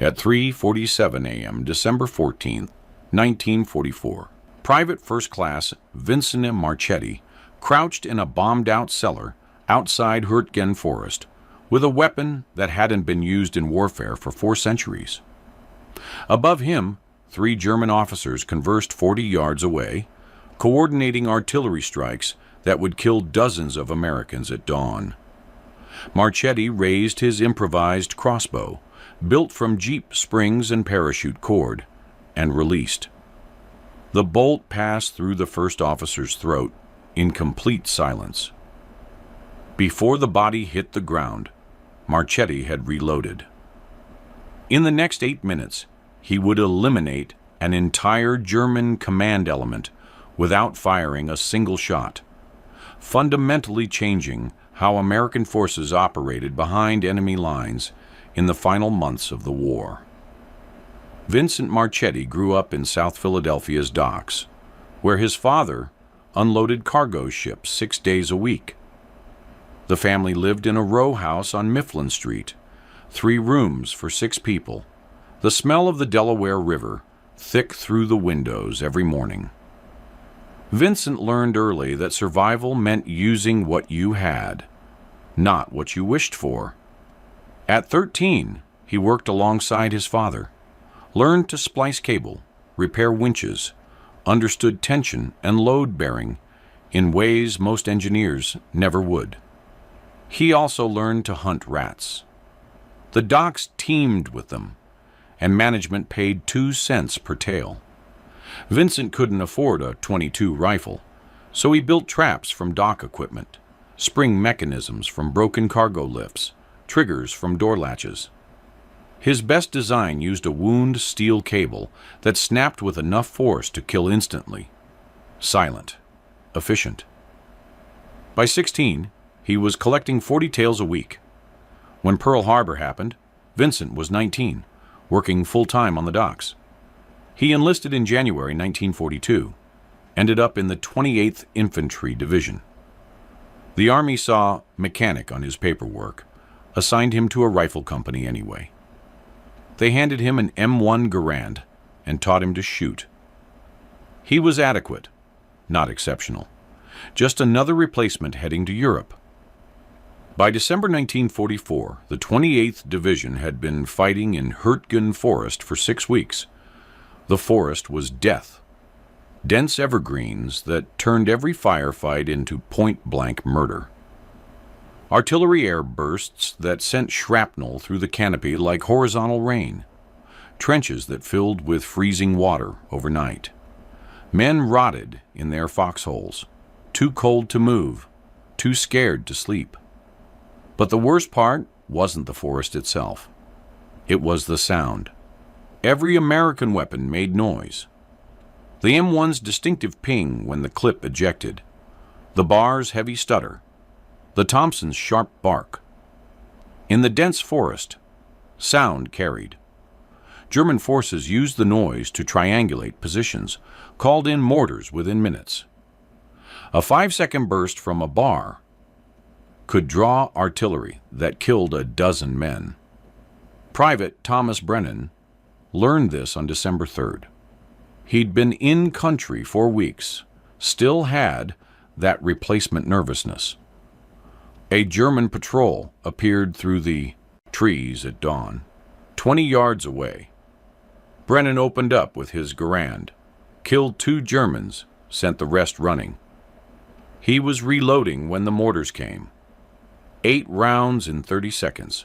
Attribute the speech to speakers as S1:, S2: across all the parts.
S1: At 3:47 a.m., December 14, 1944, Private First Class Vincent Marchetti crouched in a bombed-out cellar outside Hurtgen Forest with a weapon that hadn't been used in warfare for 4 centuries. Above him, 3 German officers conversed 40 yards away, coordinating artillery strikes that would kill dozens of Americans at dawn. Marchetti raised his improvised crossbow, built from jeep springs and parachute cord, and released. The bolt passed through the first officer's throat in complete silence. Before the body hit the ground, Marchetti had reloaded. In the next 8 minutes, he would eliminate an entire German command element without firing a single shot, fundamentally changing how American forces operated behind enemy lines in the final months of the war. Vincent Marchetti grew up in South Philadelphia's docks, where his father unloaded cargo ships 6 days a week. The family lived in a row house on Mifflin Street, 3 rooms for 6 people, the smell of the Delaware River thick through the windows every morning. Vincent learned early that survival meant using what you had, not what you wished for. At 13, he worked alongside his father, learned to splice cable, repair winches, understood tension and load bearing in ways most engineers never would. He also learned to hunt rats. The docks teemed with them, and management paid 2 cents per tail. Vincent couldn't afford a .22 rifle, so he built traps from dock equipment, spring mechanisms from broken cargo lifts, triggers from door latches. His best design used a wound steel cable that snapped with enough force to kill instantly. Silent, efficient. By 16, he was collecting 40 tails a week. When Pearl Harbor happened, Vincent was 19, working full-time on the docks. He enlisted in January 1942, ended up in the 28th Infantry Division. The Army saw mechanic on his paperwork, assigned him to a rifle company anyway. They handed him an M1 Garand and taught him to shoot. He was adequate, not exceptional, just another replacement heading to Europe. By December 1944, the 28th Division had been fighting in Hurtgen Forest for 6 weeks. The forest was death, dense evergreens that turned every firefight into point-blank murder. Artillery air bursts that sent shrapnel through the canopy like horizontal rain, trenches that filled with freezing water overnight. Men rotted in their foxholes, too cold to move, too scared to sleep. But the worst part wasn't the forest itself. It was the sound. Every American weapon made noise. The M1's distinctive ping when the clip ejected, the bar's heavy stutter, the Thompson's sharp bark. In the dense forest, sound carried. German forces used the noise to triangulate positions, called in mortars within minutes. A 5-second burst from a bar could draw artillery that killed a dozen men. Private Thomas Brennan learned this on December 3rd. He'd been in country for weeks, still had that replacement nervousness. A German patrol appeared through the trees at dawn, 20 yards away. Brennan opened up with his Garand, killed 2 Germans, sent the rest running. He was reloading when the mortars came. 8 rounds in 30 seconds.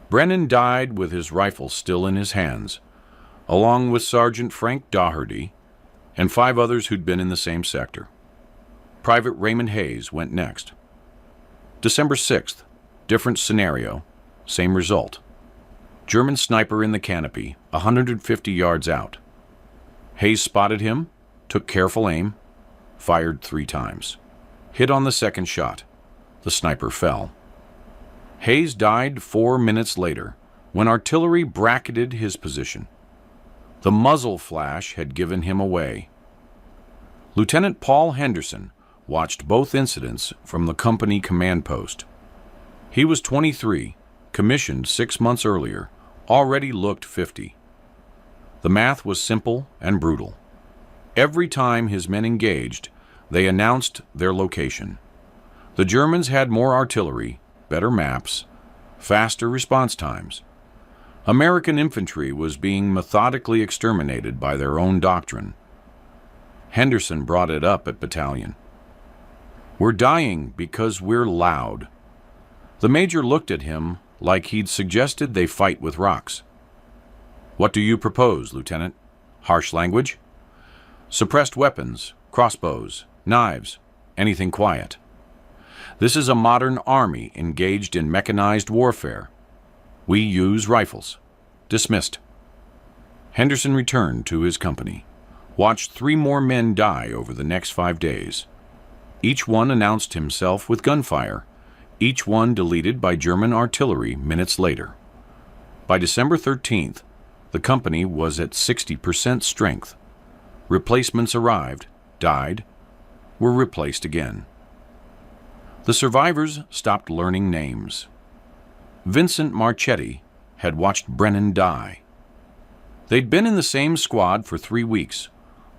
S1: Brennan died with his rifle still in his hands, along with Sergeant Frank Doherty and 5 others who'd been in the same sector. Private Raymond Hayes went next. December 6th, different scenario, same result. German sniper in the canopy, 150 yards out. Hayes spotted him, took careful aim, fired 3 times. Hit on the second shot. The sniper fell. Hayes died 4 minutes later when artillery bracketed his position. The muzzle flash had given him away. Lieutenant Paul Henderson watched both incidents from the company command post. He was 23, commissioned 6 months earlier, already looked 50. The math was simple and brutal. Every time his men engaged, they announced their location. The Germans had more artillery, better maps, faster response times. American infantry was being methodically exterminated by their own doctrine. Henderson brought it up at battalion. "We're dying because we're loud." The major looked at him like he'd suggested they fight with rocks. "What do you propose, Lieutenant? Harsh language? Suppressed weapons, crossbows, knives, anything quiet. This is a modern army engaged in mechanized warfare. We use rifles." Dismissed. Henderson returned to his company, watched 3 more men die over the next 5 days. Each one announced himself with gunfire, each one deleted by German artillery minutes later. By December 13th, the company was at 60% strength. Replacements arrived, died, were replaced again. The survivors stopped learning names. Vincent Marchetti had watched Brennan die. They'd been in the same squad for 3 weeks,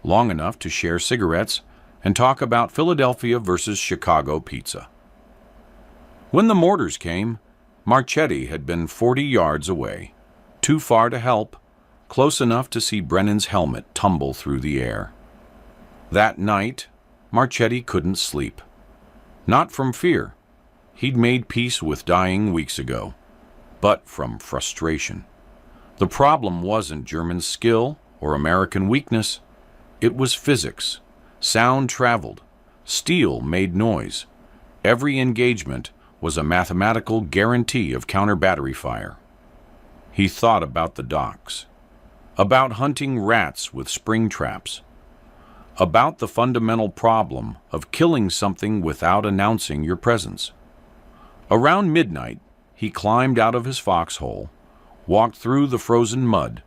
S1: long enough to share cigarettes and talk about Philadelphia versus Chicago pizza. When the mortars came, Marchetti had been 40 yards away, too far to help, close enough to see Brennan's helmet tumble through the air. That night, Marchetti couldn't sleep. Not from fear. He'd made peace with dying weeks ago, but from frustration. The problem wasn't German skill or American weakness. It was physics. Sound traveled. Steel made noise. Every engagement was a mathematical guarantee of counter-battery fire. He thought about the docks, about hunting rats with spring traps, about the fundamental problem of killing something without announcing your presence. Around midnight, he climbed out of his foxhole, walked through the frozen mud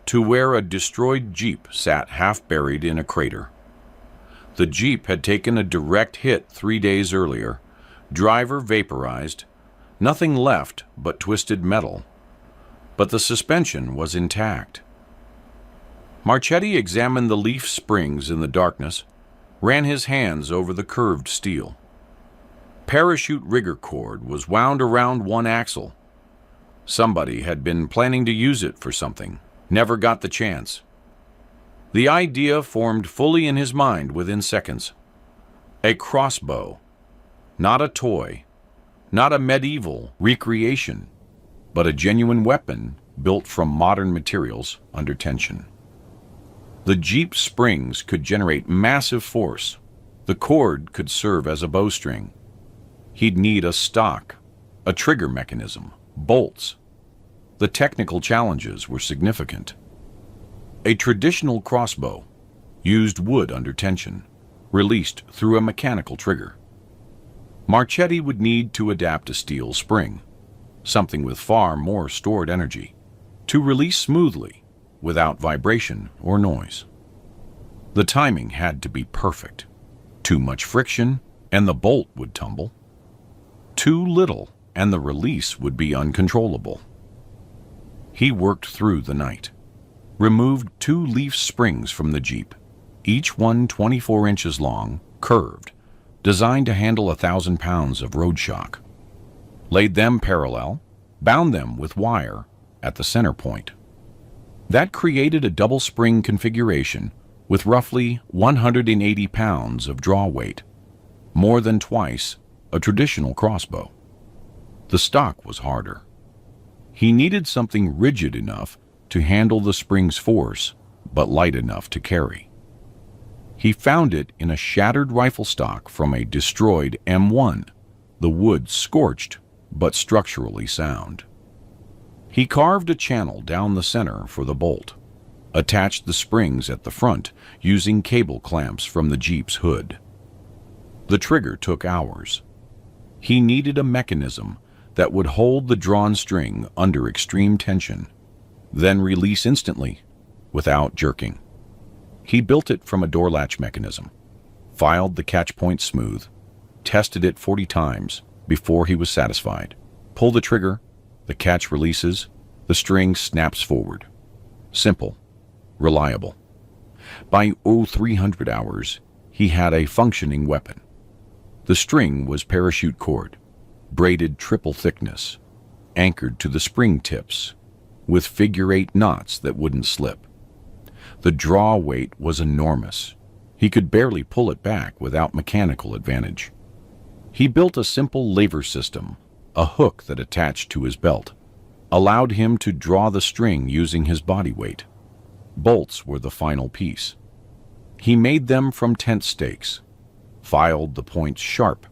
S1: to where a destroyed Jeep sat half buried in a crater. The Jeep had taken a direct hit 3 days earlier, driver vaporized, nothing left but twisted metal, but the suspension was intact. Marchetti examined the leaf springs in the darkness, ran his hands over the curved steel. Parachute rigger cord was wound around one axle. Somebody had been planning to use it for something, never got the chance. The idea formed fully in his mind within seconds. A crossbow. Not a toy, not a medieval recreation, but a genuine weapon built from modern materials under tension. The Jeep springs could generate massive force. The cord could serve as a bowstring. He'd need a stock, a trigger mechanism, bolts. The technical challenges were significant. A traditional crossbow used wood under tension, released through a mechanical trigger. Marchetti would need to adapt a steel spring, something with far more stored energy, to release smoothly without vibration or noise. The timing had to be perfect. Too much friction and the bolt would tumble. Too little and the release would be uncontrollable. He worked through the night, removed 2 leaf springs from the Jeep, each one 24 inches long, curved, designed to handle 1,000 pounds of road shock. Laid them parallel, bound them with wire at the center point. That created a double spring configuration with roughly 180 pounds of draw weight, more than twice a traditional crossbow. The stock was harder. He needed something rigid enough to handle the spring's force, but light enough to carry. He found it in a shattered rifle stock from a destroyed M1, the wood scorched but structurally sound. He carved a channel down the center for the bolt, attached the springs at the front using cable clamps from the Jeep's hood. The trigger took hours. He needed a mechanism that would hold the drawn string under extreme tension, then release instantly without jerking. He built it from a door latch mechanism, filed the catch point smooth, tested it 40 times before he was satisfied. Pull the trigger, the catch releases, The string snaps forward. Simple. Reliable. By 0300 hours, he had a functioning weapon. The string was parachute cord, braided triple thickness, anchored to the spring tips, with figure-8 knots that wouldn't slip. The draw weight was enormous. He could barely pull it back without mechanical advantage. He built a simple lever system, a hook that attached to his belt, allowed him to draw the string using his body weight. Bolts were the final piece. He made them from tent stakes, filed the points sharp,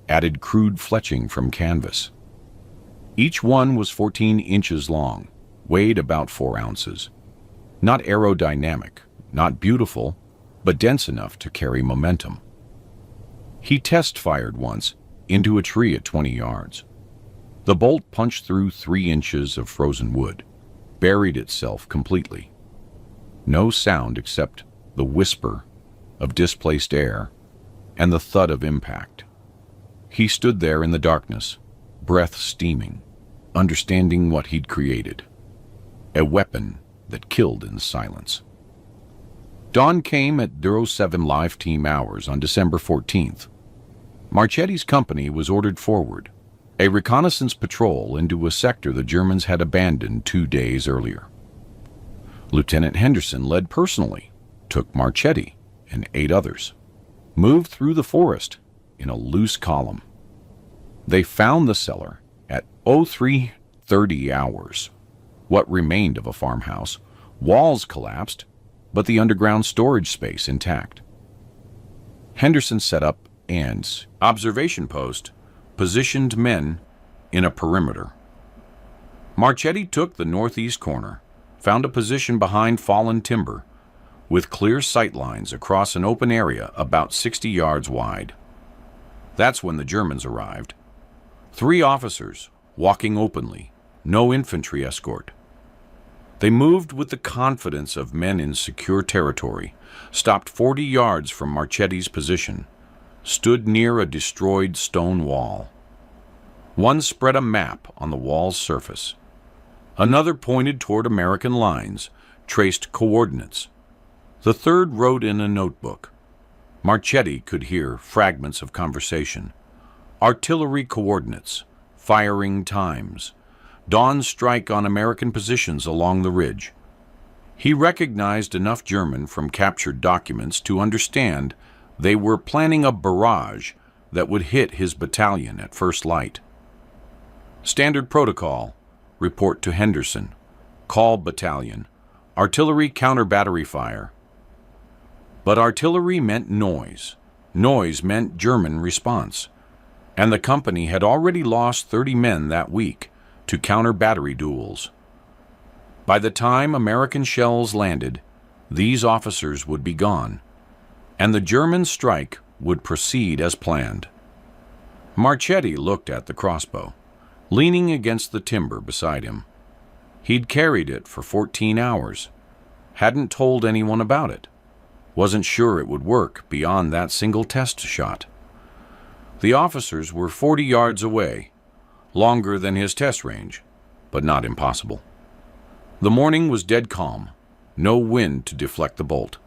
S1: added crude fletching from canvas. Each one was 14 inches long, weighed about 4 ounces. Not aerodynamic, not beautiful, but dense enough to carry momentum. He test-fired once into a tree at 20 yards. The bolt punched through 3 inches of frozen wood, buried itself completely. No sound except the whisper of displaced air and the thud of impact. He stood there in the darkness, breath steaming, understanding what he'd created. A weapon that killed in silence. Dawn came at 07 live team hours on December 14th. Marchetti's company was ordered forward, a reconnaissance patrol into a sector the Germans had abandoned 2 days earlier. Lieutenant Henderson led personally, took Marchetti and 8 others, moved through the forest in a loose column. They found the cellar at 0330 hours. What remained of a farmhouse, walls collapsed, but the underground storage space intact. Henderson set up Ann's observation post, positioned men in a perimeter. Marchetti took the northeast corner, found a position behind fallen timber, with clear sight lines across an open area about 60 yards wide. That's when the Germans arrived. 3 officers, walking openly, no infantry escort. They moved with the confidence of men in secure territory, stopped 40 yards from Marchetti's position, stood near a destroyed stone wall. One spread a map on the wall's surface. Another pointed toward American lines, traced coordinates. The third wrote in a notebook. Marchetti could hear fragments of conversation. Artillery coordinates, firing times, dawn strike on American positions along the ridge. He recognized enough German from captured documents to understand they were planning a barrage that would hit his battalion at first light. Standard protocol, report to Henderson, call battalion, artillery counter-battery fire. But artillery meant noise. Noise meant German response. And the company had already lost 30 men that week to counter-battery duels. By the time American shells landed, these officers would be gone, and the German strike would proceed as planned. Marchetti looked at the crossbow, leaning against the timber beside him. He'd carried it for 14 hours, hadn't told anyone about it, wasn't sure it would work beyond that single test shot. The officers were 40 yards away, longer than his test range, but not impossible. The morning was dead calm, no wind to deflect the bolt.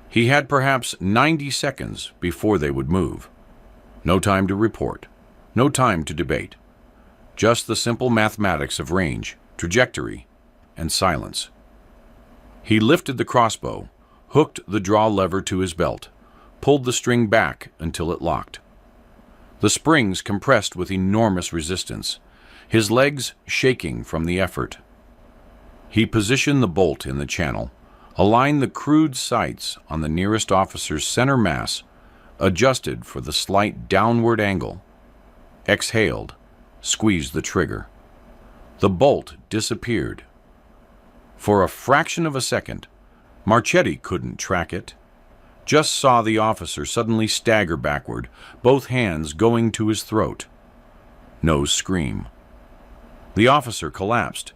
S1: He had perhaps 90 seconds before they would move. No time to report, no time to debate. Just the simple mathematics of range, trajectory, and silence. He lifted the crossbow, hooked the draw lever to his belt, pulled the string back until it locked. The springs compressed with enormous resistance, his legs shaking from the effort. He positioned the bolt in the channel, aligned the crude sights on the nearest officer's center mass, adjusted for the slight downward angle, exhaled, squeezed the trigger. The bolt disappeared. For a fraction of a second, Marchetti couldn't track it. Just saw the officer suddenly stagger backward, both hands going to his throat. No scream. The officer collapsed,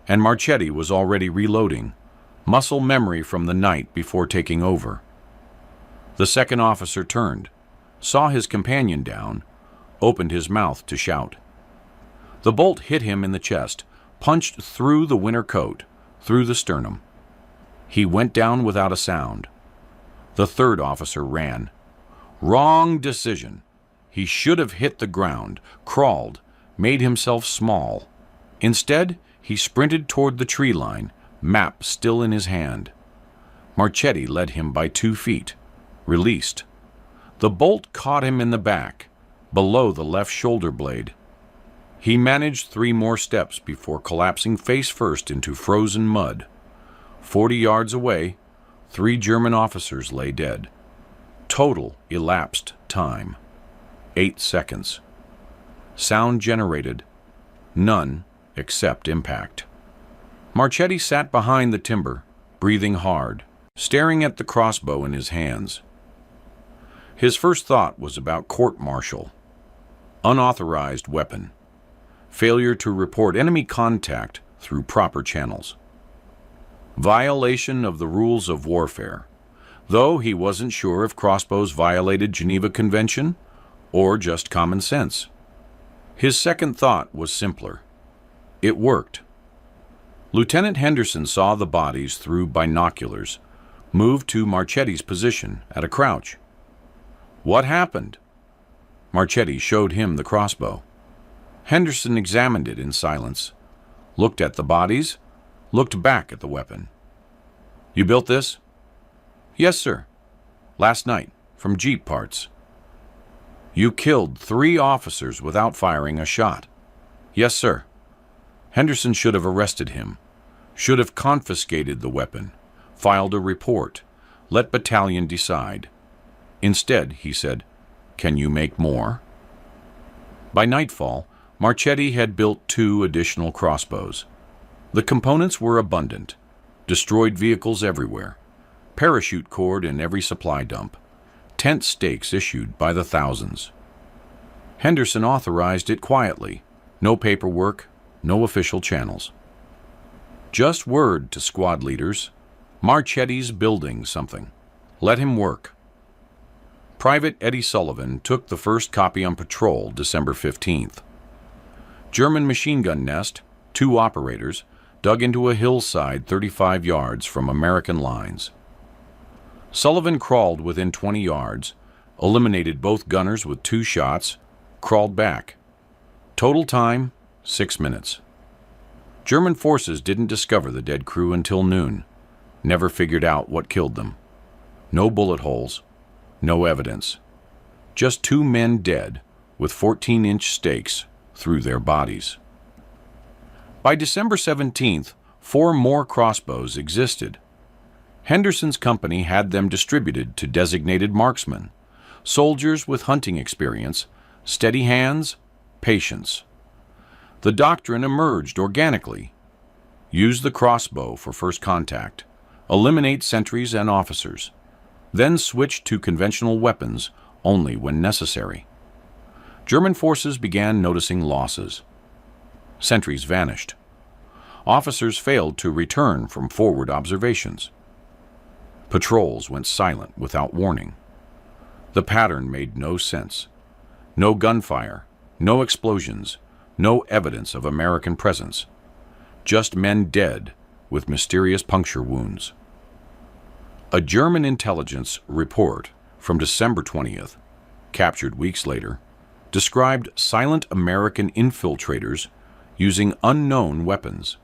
S1: and Marchetti was already reloading, muscle memory from the night before taking over. The second officer turned, saw his companion down, opened his mouth to shout. The bolt hit him in the chest, punched through the winter coat, through the sternum. He went down without a sound. The third officer ran. Wrong decision. He should have hit the ground, crawled, made himself small. Instead, he sprinted toward the tree line, map still in his hand. Marchetti led him by 2 feet, released. The bolt caught him in the back, below the left shoulder blade. He managed 3 more steps before collapsing face first into frozen mud. 40 yards away, 3 German officers lay dead. Total elapsed time, 8 seconds. Sound generated, none except impact. Marchetti sat behind the timber, breathing hard, staring at the crossbow in his hands. His first thought was about court-martial. Unauthorized weapon. Failure to report enemy contact through proper channels. Violation of the rules of warfare, though he wasn't sure if crossbows violated Geneva Convention or just common sense. His second thought was simpler. It worked. Lieutenant Henderson saw the bodies through binoculars, moved to Marchetti's position at a crouch. What happened? Marchetti showed him the crossbow. Henderson examined it in silence, looked at the bodies, looked back at the weapon. You built this? Yes, sir. Last night, from Jeep parts. You killed 3 officers without firing a shot. Yes, sir. Henderson should have arrested him, should have confiscated the weapon, filed a report, let battalion decide. Instead, he said, "Can you make more?" By nightfall, Marchetti had built 2 additional crossbows. The components were abundant, destroyed vehicles everywhere, parachute cord in every supply dump, tent stakes issued by the thousands. Henderson authorized it quietly, no paperwork, no official channels. Just word to squad leaders, Marchetti's building something. Let him work. Private Eddie Sullivan took the first copy on patrol December 15th. German machine gun nest, 2 operators, dug into a hillside 35 yards from American lines. Sullivan crawled within 20 yards, eliminated both gunners with 2 shots, crawled back. Total time, 6 minutes. German forces didn't discover the dead crew until noon, never figured out what killed them. No bullet holes, no evidence. Just 2 men dead with 14-inch stakes through their bodies. By December 17th, 4 more crossbows existed. Henderson's company had them distributed to designated marksmen, soldiers with hunting experience, steady hands, patience. The doctrine emerged organically. Use the crossbow for first contact, eliminate sentries and officers, then switch to conventional weapons only when necessary. German forces began noticing losses. Sentries vanished. Officers failed to return from forward observations. Patrols went silent without warning. The pattern made no sense. No gunfire, no explosions, no evidence of American presence. Just men dead with mysterious puncture wounds. A German intelligence report from December 20th, captured weeks later, described silent American infiltrators using unknown weapons.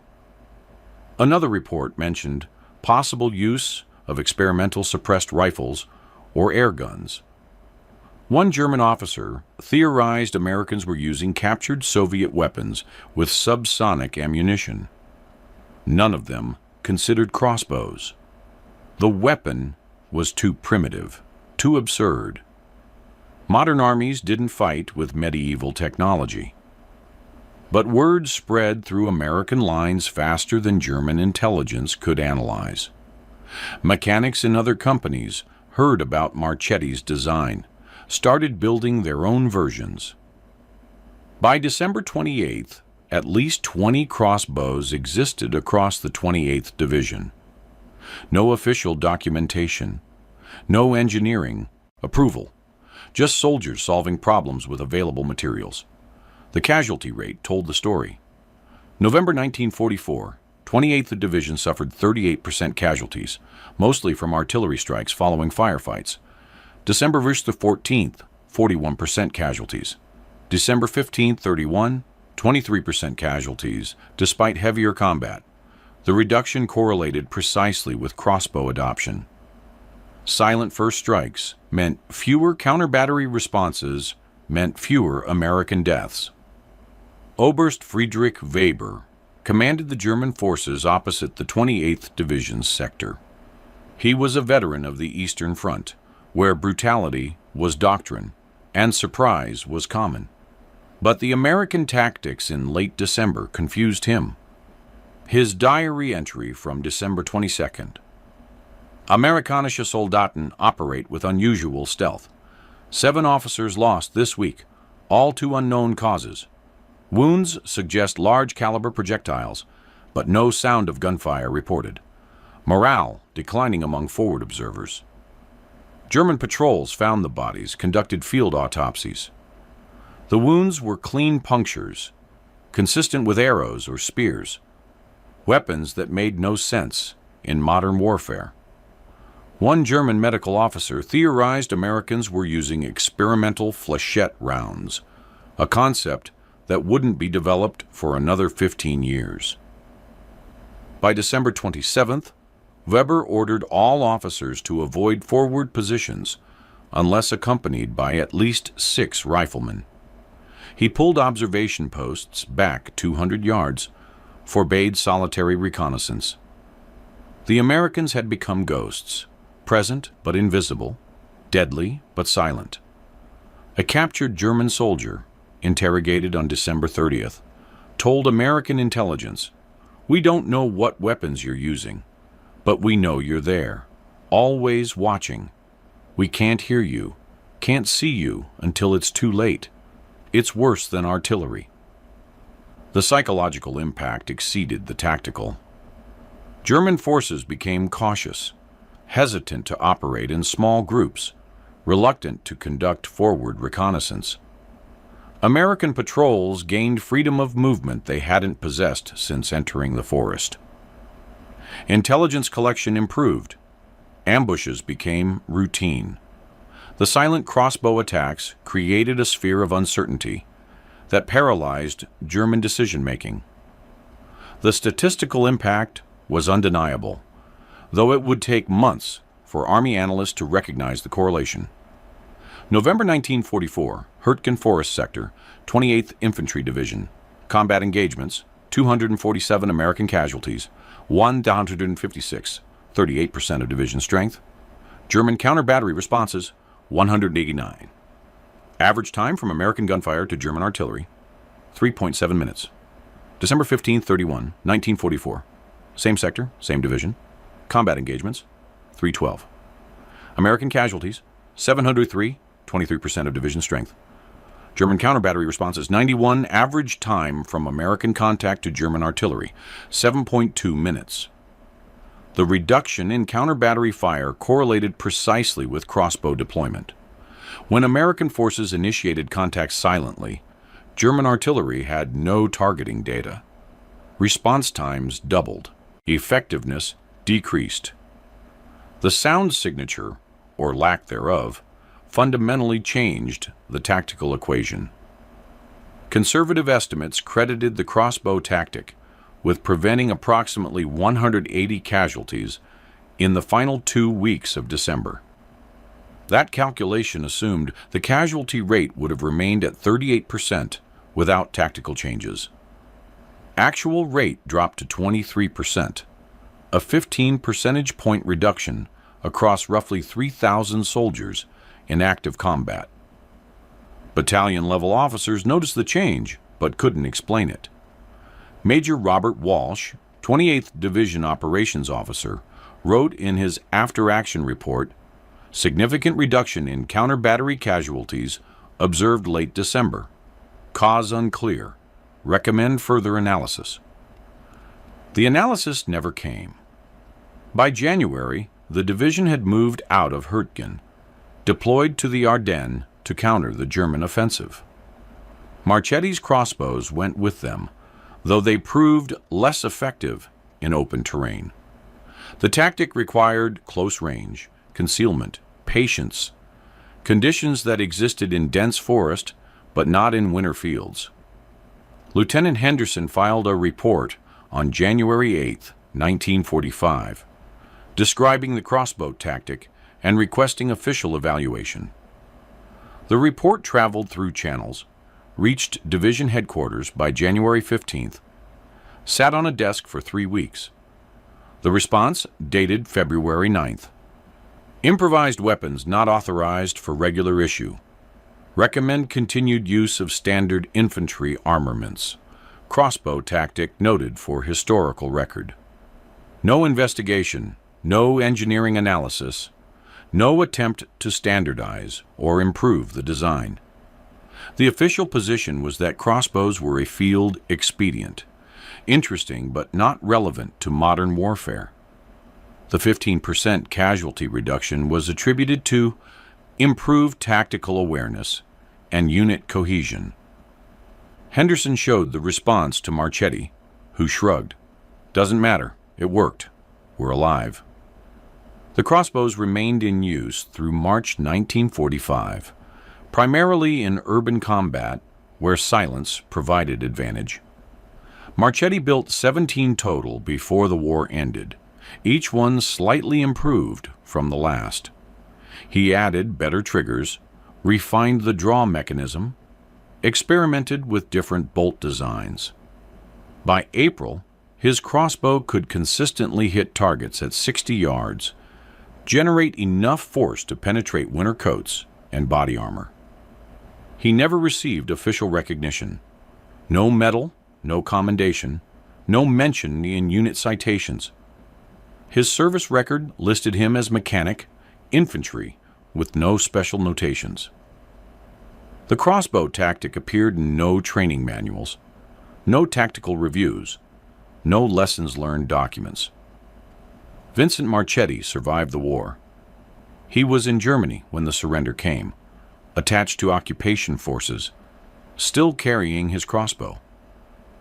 S1: Another report mentioned possible use of experimental suppressed rifles or air guns. One German officer theorized Americans were using captured Soviet weapons with subsonic ammunition. None of them considered crossbows. The weapon was too primitive, too absurd. Modern armies didn't fight with medieval technology. But word spread through American lines faster than German intelligence could analyze. Mechanics in other companies heard about Marchetti's design, started building their own versions. By December 28th, at least 20 crossbows existed across the 28th Division. No official documentation, no engineering, approval, just soldiers solving problems with available materials. The casualty rate told the story. November 1944, 28th Division suffered 38% casualties, mostly from artillery strikes following firefights. December 14th, 41% casualties. December 15th, 23% casualties, despite heavier combat. The reduction correlated precisely with crossbow adoption. Silent first strikes meant fewer counter-battery responses, meant fewer American deaths. Oberst Friedrich Weber commanded the German forces opposite the 28th Division's sector. He was a veteran of the Eastern Front, where brutality was doctrine and surprise was common. But the American tactics in late December confused him. His diary entry from December 22nd. Amerikanische Soldaten operate with unusual stealth. 7 officers lost this week, all to unknown causes. Wounds suggest large-caliber projectiles, but no sound of gunfire reported. Morale declining among forward observers. German patrols found the bodies, conducted field autopsies. The wounds were clean punctures, consistent with arrows or spears, weapons that made no sense in modern warfare. One German medical officer theorized Americans were using experimental flechette rounds, a concept that wouldn't be developed for another 15 years. By December 27th, Weber ordered all officers to avoid forward positions unless accompanied by at least 6 riflemen. He pulled observation posts back 200 yards, forbade solitary reconnaissance. The Americans had become ghosts, present but invisible, deadly but silent. A captured German soldier, interrogated on December 30th, told American intelligence, "We don't know what weapons you're using, but we know you're there, always watching. We can't hear you, can't see you until it's too late. It's worse than artillery." The psychological impact exceeded the tactical. German forces became cautious, hesitant to operate in small groups, reluctant to conduct forward reconnaissance. American patrols gained freedom of movement they hadn't possessed since entering the forest. Intelligence collection improved. Ambushes became routine. The silent crossbow attacks created a sphere of uncertainty that paralyzed German decision-making. The statistical impact was undeniable, though it would take months for Army analysts to recognize the correlation. November 1944, Hurtgen Forest Sector, 28th Infantry Division. Combat engagements, 247 American casualties, 156, 38% of division strength. German counter-battery responses, 189. Average time from American gunfire to German artillery, 3.7 minutes. December 15, 1944. Same sector, same division. Combat engagements, 312. American casualties, 703, 23% of division strength. German counter-battery responses, 91. Average time from American contact to German artillery, 7.2 minutes. The reduction in counter-battery fire correlated precisely with crossbow deployment. When American forces initiated contact silently, German artillery had no targeting data. Response times doubled. Effectiveness decreased. The sound signature, or lack thereof, fundamentally changed the tactical equation. Conservative estimates credited the crossbow tactic with preventing approximately 180 casualties in the final 2 weeks of December. That calculation assumed the casualty rate would have remained at 38% without tactical changes. Actual rate dropped to 23%, a 15 percentage point reduction across roughly 3,000 soldiers in active combat. Battalion-level officers noticed the change, but couldn't explain it. Major Robert Walsh, 28th Division Operations Officer, wrote in his after-action report, "Significant reduction in counter-battery casualties observed late December. Cause unclear. Recommend further analysis." The analysis never came. By January, the division had moved out of Hurtgen, deployed to the Ardennes to counter the German offensive. Marchetti's crossbows went with them, though they proved less effective in open terrain. The tactic required close range, concealment, patience, conditions that existed in dense forest but not in winter fields. Lieutenant Henderson filed a report on January 8, 1945, describing the crossbow tactic and requesting official evaluation. The report traveled through channels, reached division headquarters by January 15th, sat on a desk for 3 weeks. The response dated February 9th. Improvised weapons not authorized for regular issue. Recommend continued use of standard infantry armaments. Crossbow tactic noted for historical record. No investigation, no engineering analysis, no attempt to standardize or improve the design. The official position was that crossbows were a field expedient, interesting but not relevant to modern warfare. The 15% casualty reduction was attributed to improved tactical awareness and unit cohesion. Henderson showed the response to Marchetti, who shrugged. Doesn't matter, it worked. We're alive. The crossbows remained in use through March 1945, primarily in urban combat where silence provided advantage. Marchetti built 17 total before the war ended, each one slightly improved from the last. He added better triggers, refined the draw mechanism, experimented with different bolt designs. By April, his crossbow could consistently hit targets at 60 yards, generate enough force to penetrate winter coats and body armor. He never received official recognition. No medal, no commendation, no mention in unit citations. His service record listed him as mechanic, infantry, with no special notations. The crossbow tactic appeared in no training manuals, no tactical reviews, no lessons learned documents. Vincent Marchetti survived the war. He was in Germany when the surrender came, attached to occupation forces, still carrying his crossbow,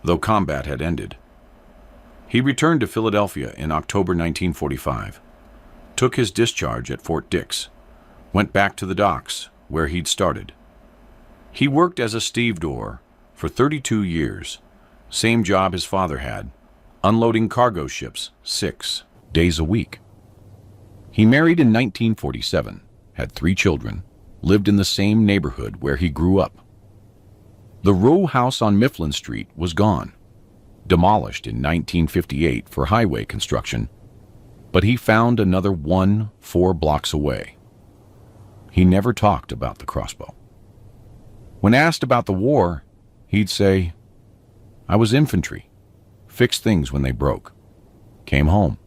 S1: though combat had ended. He returned to Philadelphia in October 1945, took his discharge at Fort Dix, went back to the docks where he'd started. He worked as a stevedore for 32 years, same job his father had, unloading cargo ships 6 days a week. He married in 1947, had 3 children, lived in the same neighborhood where he grew up. The row house on Mifflin Street was gone, demolished in 1958 for highway construction, but he found another one 4 blocks away. He never talked about the crossbow. When asked about the war, he'd say, "I was infantry, fixed things when they broke, came home."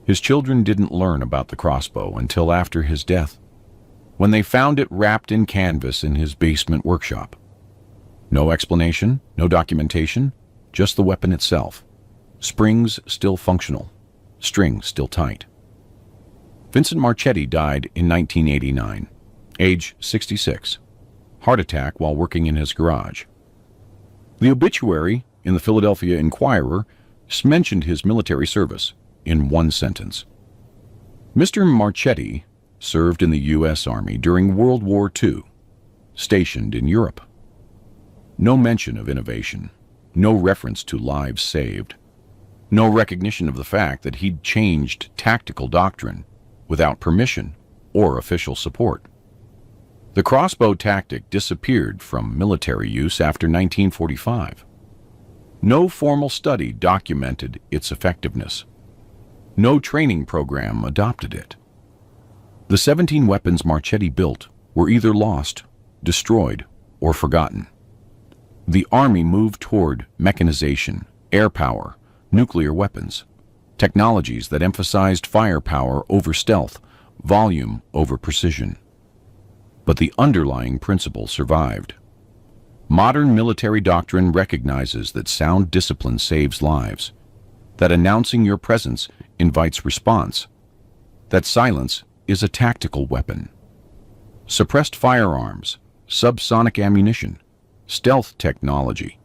S1: His children didn't learn about the crossbow until after his death, when they found it wrapped in canvas in his basement workshop. No explanation, no documentation, just the weapon itself. Springs still functional, strings still tight. Vincent Marchetti died in 1989, age 66, heart attack while working in his garage. The obituary in the Philadelphia Inquirer mentioned his military service in one sentence. Mr. Marchetti served in the U.S. Army during World War II, stationed in Europe. No mention of innovation, no reference to lives saved, no recognition of the fact that he'd changed tactical doctrine without permission or official support. The crossbow tactic disappeared from military use after 1945. No formal study documented its effectiveness. No training program adopted it. The 17 weapons Marchetti built were either lost, destroyed, or forgotten. The Army moved toward mechanization, air power, nuclear weapons, technologies that emphasized firepower over stealth, volume over precision. But the underlying principle survived. Modern military doctrine recognizes that sound discipline saves lives, that announcing your presence invites response, that silence is a tactical weapon. Suppressed firearms, subsonic ammunition, stealth technology,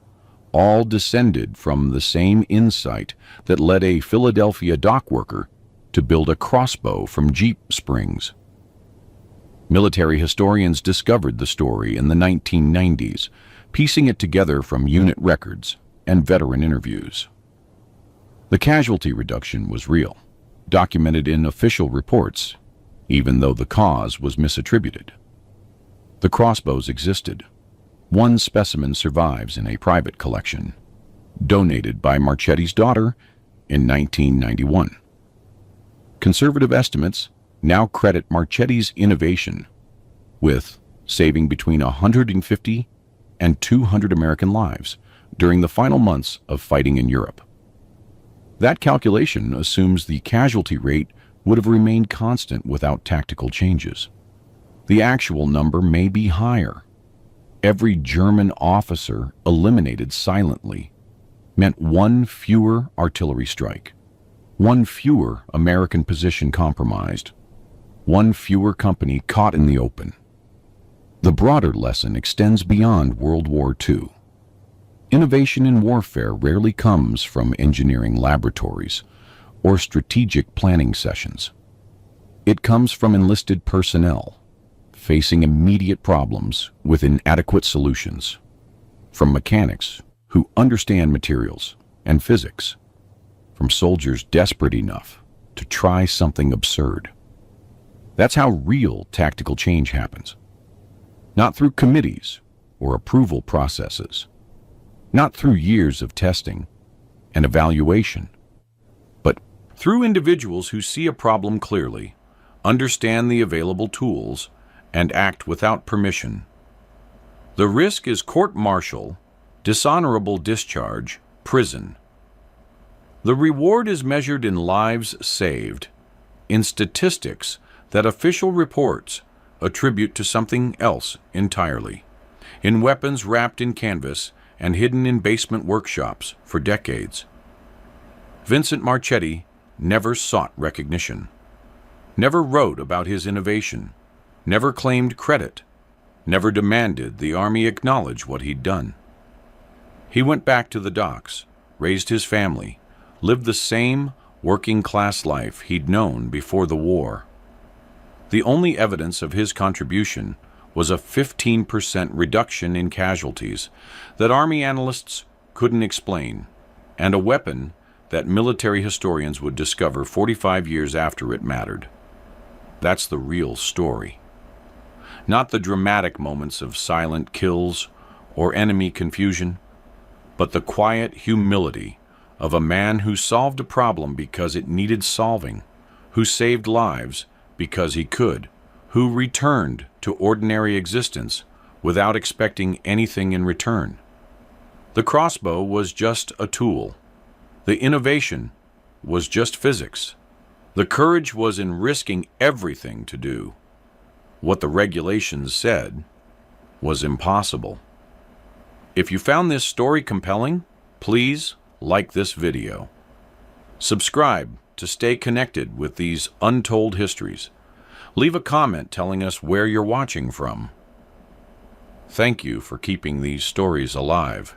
S1: all descended from the same insight that led a Philadelphia dock worker to build a crossbow from Jeep springs. Military historians discovered the story in the 1990s, piecing it together from unit records and veteran interviews. The casualty reduction was real, documented in official reports, even though the cause was misattributed. The crossbows existed. One specimen survives in a private collection, donated by Marchetti's daughter in 1991. Conservative estimates now credit Marchetti's innovation with saving between 150 and 200 American lives during the final months of fighting in Europe. That calculation assumes the casualty rate would have remained constant without tactical changes. The actual number may be higher. Every German officer eliminated silently meant one fewer artillery strike, one fewer American position compromised, one fewer company caught in the open. The broader lesson extends beyond World War II. Innovation in warfare rarely comes from engineering laboratories or strategic planning sessions. It comes from enlisted personnel facing immediate problems with inadequate solutions, from mechanics who understand materials and physics, from soldiers desperate enough to try something absurd. That's how real tactical change happens. Not through committees or approval processes, not through years of testing and evaluation, but through individuals who see a problem clearly, understand the available tools, and act without permission. The risk is court-martial, dishonorable discharge, prison. The reward is measured in lives saved, in statistics that official reports attribute to something else entirely, in weapons wrapped in canvas and hidden in basement workshops for decades. Vincent Marchetti never sought recognition, never wrote about his innovation, never claimed credit, never demanded the Army acknowledge what he'd done. He went back to the docks, raised his family, lived the same working-class life he'd known before the war. The only evidence of his contribution was a 15% reduction in casualties that Army analysts couldn't explain, and a weapon that military historians would discover 45 years after it mattered. That's the real story. Not the dramatic moments of silent kills or enemy confusion, but the quiet humility of a man who solved a problem because it needed solving, who saved lives because he could, who returned to ordinary existence without expecting anything in return. The crossbow was just a tool. The innovation was just physics. The courage was in risking everything to do what the regulations said was impossible. If you found this story compelling, please like this video. Subscribe to stay connected with these untold histories. Leave a comment telling us where you're watching from. Thank you for keeping these stories alive.